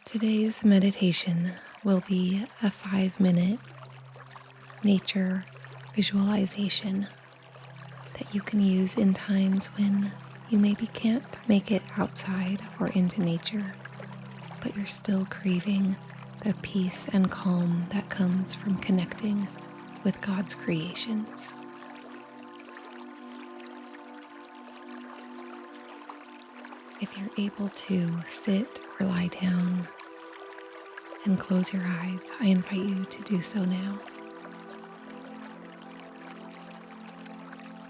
Today's meditation will be a 5-minute nature visualization that you can use in times when you maybe can't make it outside or into nature, but you're still craving the peace and calm that comes from connecting with God's creations. If you're able to sit or lie down and close your eyes, I invite you to do so now.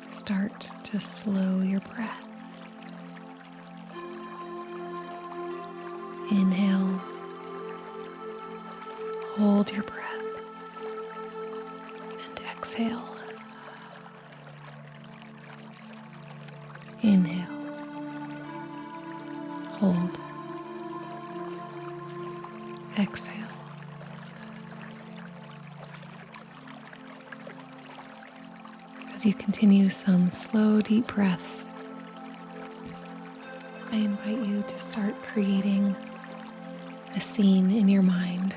Start to slow your breath. Inhale, hold your breath, and exhale. Inhale, hold, exhale. As you continue some slow, deep breaths, I invite you to start creating a scene in your mind.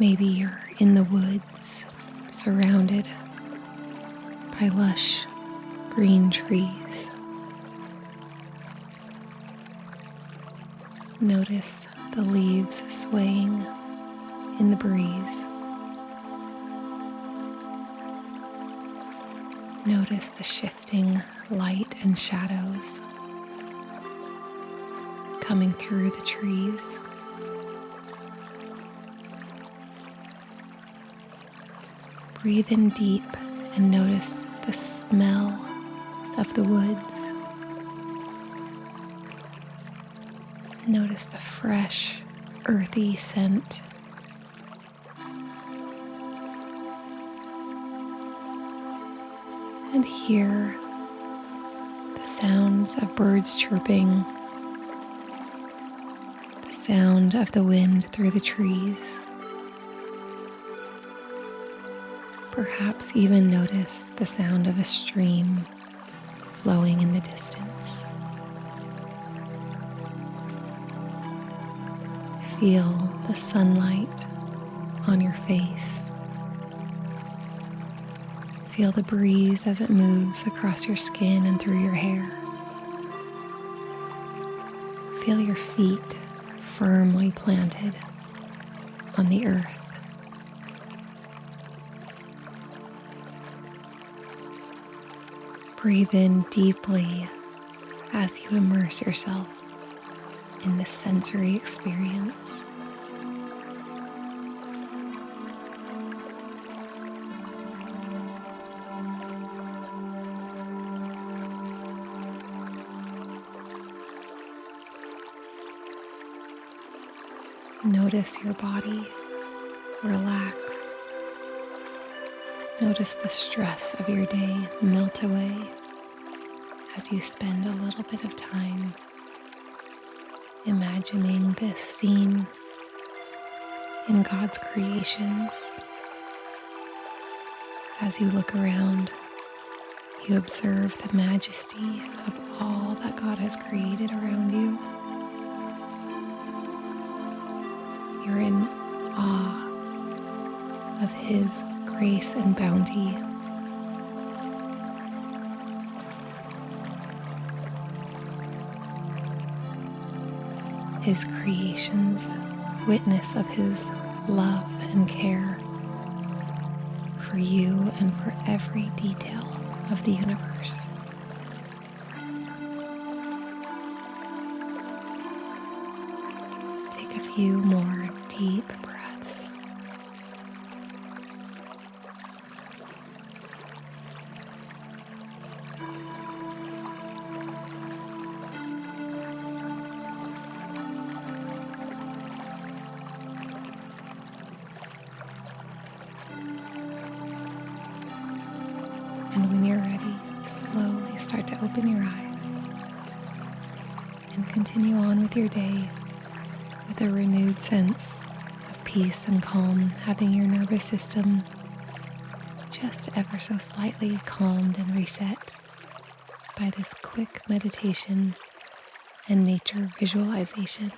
Maybe you're in the woods, surrounded by lush green trees. Notice the leaves swaying in the breeze. Notice the shifting light and shadows coming through the trees. Breathe in deep and notice the smell of the woods. Notice the fresh, earthy scent. And hear the sounds of birds chirping, the sound of the wind through the trees. Perhaps even notice the sound of a stream flowing in the distance. Feel the sunlight on your face. Feel the breeze as it moves across your skin and through your hair. Feel your feet firmly planted on the earth. Breathe in deeply as you immerse yourself in this sensory experience. Notice your body relax. Notice the stress of your day melt away as you spend a little bit of time imagining this scene in God's creations. As you look around, you observe the majesty of all that God has created around you. You're in awe of His grace and bounty. His creations witness of His love and care for you and for every detail of the universe. Take a few more deep breaths. And when you're ready, slowly start to open your eyes and continue on with your day with a renewed sense of peace and calm, having your nervous system just ever so slightly calmed and reset by this quick meditation and nature visualization.